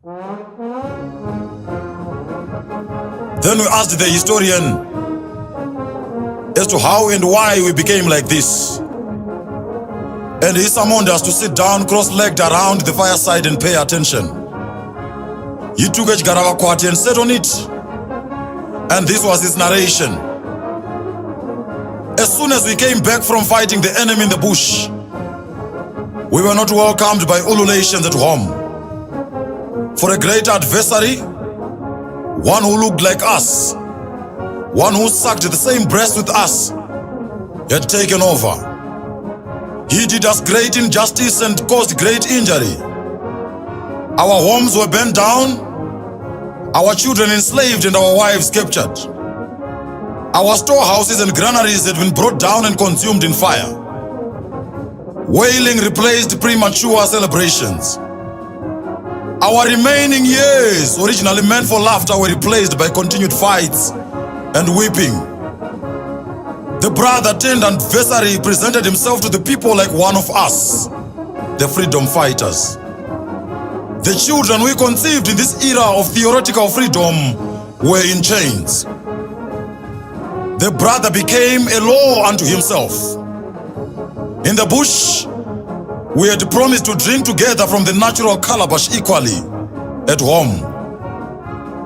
Then we asked the historian as to how and why we became like this. And he summoned us to sit down cross-legged around the fireside and pay attention. He took a chigarawakwati and sat on it. And this was his narration. As soon as we came back from fighting the enemy in the bush, we were not welcomed by ululations at home. For a great adversary, one who looked like us, one who sucked the same breast with us, had taken over. He did us great injustice and caused great injury. Our homes were burned down, our children enslaved and our wives captured. Our storehouses and granaries had been brought down and consumed in fire. Wailing replaced premature celebrations. Our remaining years, originally meant for laughter, were replaced by continued fights and weeping. The brother turned adversary presented himself to the people like one of us, the freedom fighters. The children we conceived in this era of theoretical freedom were in chains. The brother became a law unto himself. In the bush, we had promised to drink together from the natural calabash equally at home.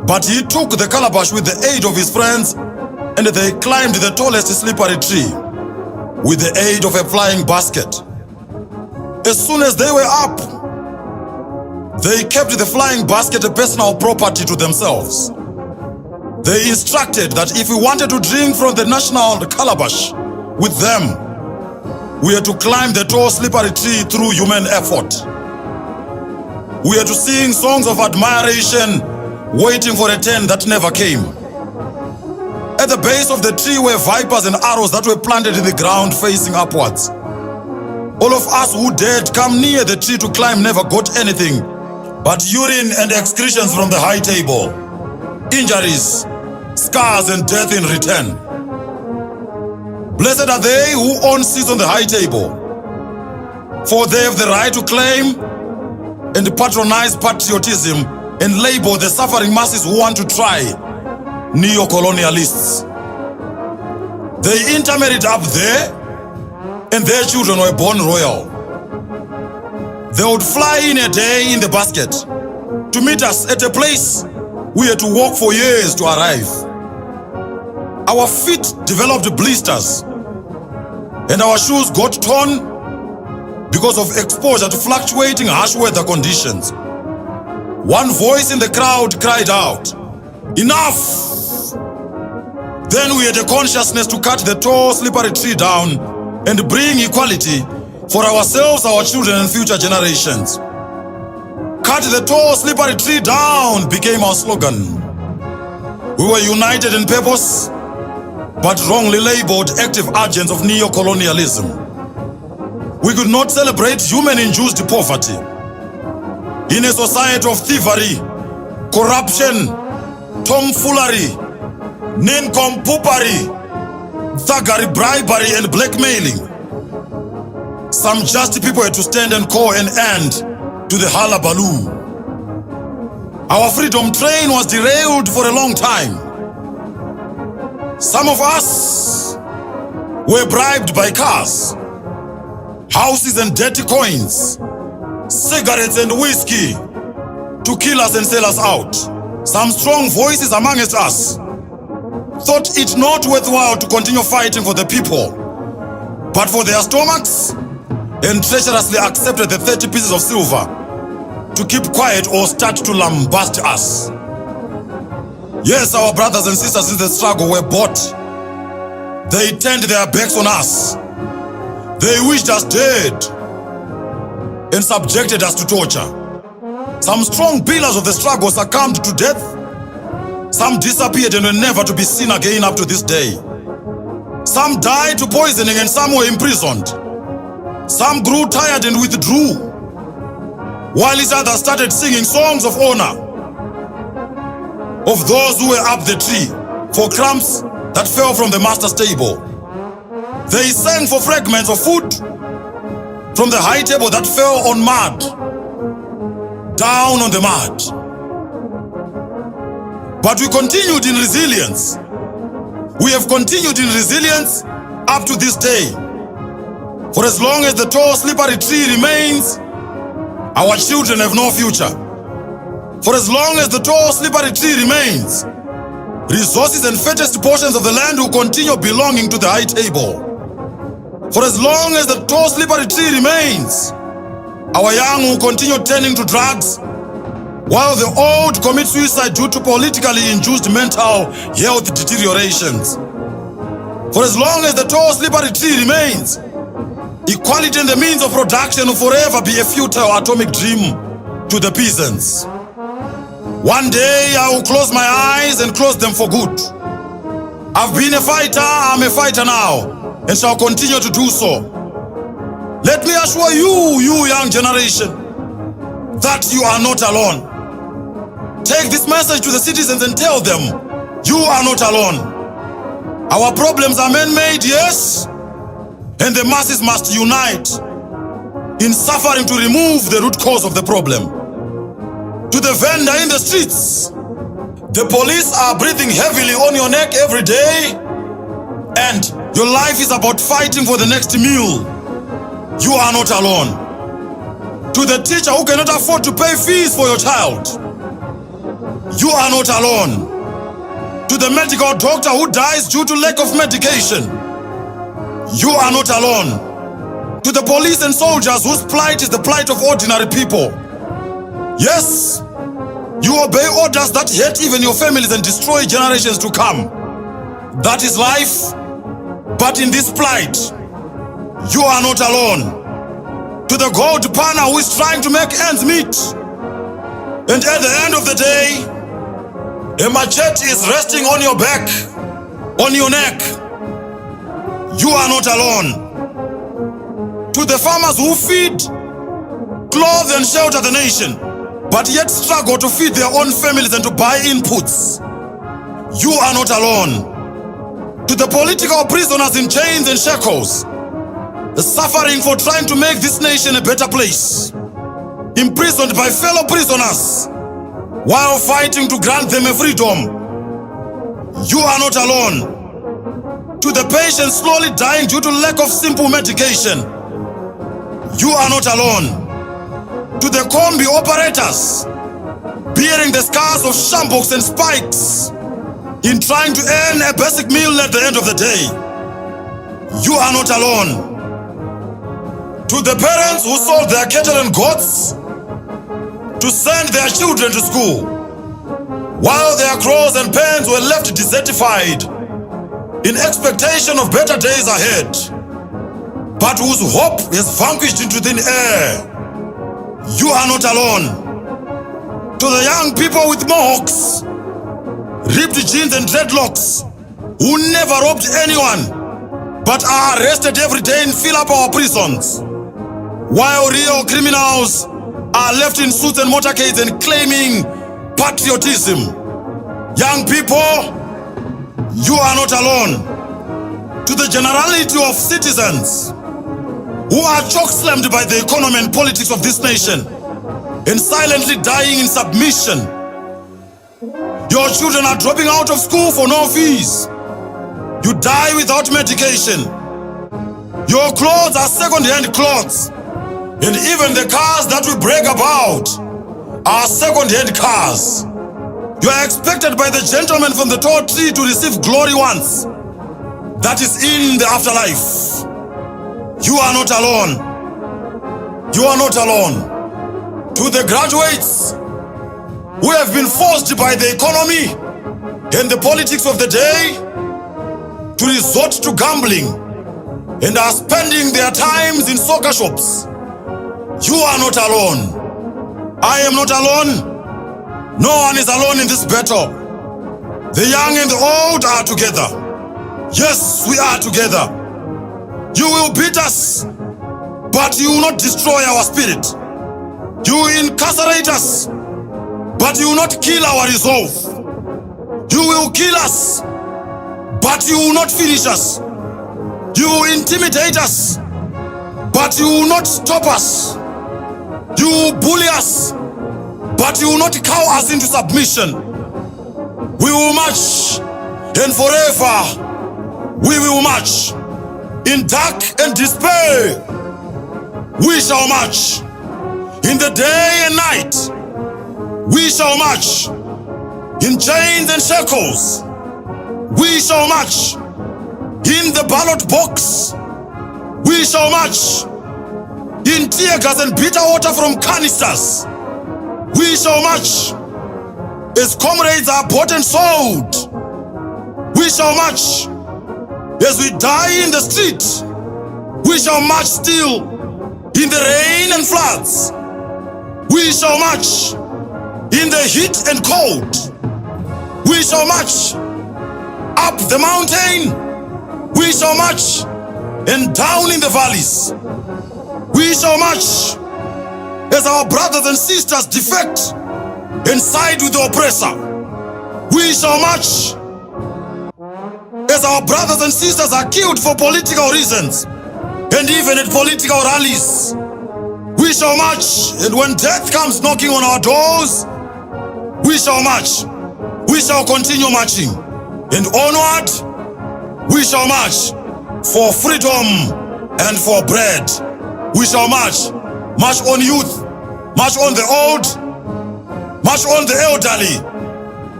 But he took the calabash with the aid of his friends, and they climbed the tallest slippery tree with the aid of a flying basket. As soon as they were up, they kept the flying basket a personal property to themselves. They instructed that if we wanted to drink from the national calabash with them, we had to climb the tall slippery tree through human effort. We had to sing songs of admiration, waiting for a turn that never came. At the base of the tree were vipers and arrows that were planted in the ground facing upwards. All of us who dared come near the tree to climb never got anything but urine and excretions from the high table, injuries, scars and death in return. Blessed are they who own seats on the high table, for they have the right to claim and patronize patriotism and label the suffering masses who want to try neo-colonialists. They intermarried up there, and their children were born royal. They would fly in a day in the basket to meet us at a place we had to walk for years to arrive. Our feet developed blisters, and our shoes got torn because of exposure to fluctuating harsh weather conditions. One voice in the crowd cried out, "Enough!" Then we had a consciousness to cut the tall, slippery tree down and bring equality for ourselves, our children, and future generations. Cut the tall, slippery tree down became our slogan. We were united in purpose, but wrongly labeled active agents of neo-colonialism. We could not celebrate human-induced poverty. In a society of thievery, corruption, tomfoolery, nincompoopery, thuggery, bribery, and blackmailing, some just people had to stand and call an end to the hullabaloo. Our freedom train was derailed for a long time. Some of us were bribed by cars, houses and dirty coins, cigarettes and whiskey to kill us and sell us out. Some strong voices amongst us thought it not worthwhile to continue fighting for the people, but for their stomachs, and treacherously accepted the 30 pieces of silver to keep quiet or start to lambast us. Yes, our brothers and sisters in the struggle were bought. They turned their backs on us. They wished us dead and subjected us to torture. Some strong pillars of the struggle succumbed to death. Some disappeared and were never to be seen again up to this day. Some died to poisoning and some were imprisoned. Some grew tired and withdrew, while each other started singing songs of honor of those who were up the tree for crumbs that fell from the master's table. They sang for fragments of food from the high table that fell on mud, down on the mud. But we continued in resilience. We have continued in resilience up to this day. For as long as the tall, slippery tree remains, our children have no future. For as long as the tall, slippery tree remains, resources and fattest portions of the land will continue belonging to the high table. For as long as the tall, slippery tree remains, our young will continue turning to drugs, while the old commit suicide due to politically induced mental health deteriorations. For as long as the tall, slippery tree remains, equality and the means of production will forever be a futile atomic dream to the peasants. One day I will close my eyes and close them for good. I've been a fighter, I'm a fighter now, and shall continue to do so. Let me assure you, you young generation, that you are not alone. Take this message to the citizens and tell them, you are not alone. Our problems are man-made, yes, and the masses must unite in suffering to remove the root cause of the problem. To the vendor in the streets, the police are breathing heavily on your neck every day, and your life is about fighting for the next meal. You are not alone. To the teacher who cannot afford to pay fees for your child, you are not alone. To the medical doctor who dies due to lack of medication, you are not alone. To the police and soldiers whose plight is the plight of ordinary people, yes, you obey orders that hurt even your families and destroy generations to come. That is life, but in this plight, you are not alone. To the gold panner who is trying to make ends meet, and at the end of the day, a machete is resting on your back, on your neck. You are not alone. To the farmers who feed, clothe and shelter the nation, but yet struggle to feed their own families and to buy inputs, you are not alone. To the political prisoners in chains and shackles, suffering for trying to make this nation a better place, imprisoned by fellow prisoners while fighting to grant them a freedom, you are not alone. To the patients slowly dying due to lack of simple medication, you are not alone. To the combi operators bearing the scars of shambles and spikes in trying to earn a basic meal at the end of the day, you are not alone. To the parents who sold their cattle and goats to send their children to school, while their crows and pens were left desertified in expectation of better days ahead, but whose hope has vanquished into thin air, you are not alone. To the young people with mohawks, ripped jeans and dreadlocks, who never robbed anyone, but are arrested every day and fill up our prisons, while real criminals are left in suits and motorcades and claiming patriotism. Young people, you are not alone. To the generality of citizens who are choke-slammed by the economy and politics of this nation and silently dying in submission. Your children are dropping out of school for no fees. You die without medication. Your clothes are second-hand clothes. And even the cars that we brag about are second-hand cars. You are expected by the gentleman from the tall tree to receive glory once. That is in the afterlife. You are not alone. You are not alone. To the graduates who have been forced by the economy and the politics of the day to resort to gambling and are spending their times in soccer shops, you are not alone. I am not alone. No one is alone in this battle. The young and the old are together. Yes, we are together. You will beat us, but you will not destroy our spirit. You will incarcerate us, but you will not kill our resolve. You will kill us, but you will not finish us. You will intimidate us, but you will not stop us. You will bully us, but you will not cow us into submission. will march, and forever we will march. In dark and despair, we shall march. In the day and night, we shall march. In chains and shackles, we shall march. In the ballot box, we shall march. In tear gas and bitter water from canisters, we shall march. As comrades are bought and sold, we shall march. As we die in the street, we shall march still. In the rain and floods, we shall march. In the heat and cold, we shall march. Up the mountain, we shall march. And down in the valleys, we shall march. As our brothers and sisters defect and side with the oppressor, we shall march. As our brothers and sisters are killed for political reasons, and even at political rallies, we shall march. And when death comes knocking on our doors, we shall march. We shall continue marching. And onward, we shall march for freedom and for bread. We shall march. March on youth, march on the old, march on the elderly,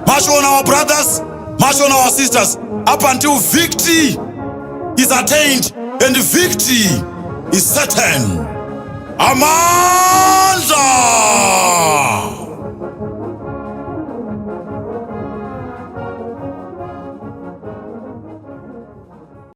march on our brothers, march on our sisters, up until victory is attained and victory is certain. Amandla!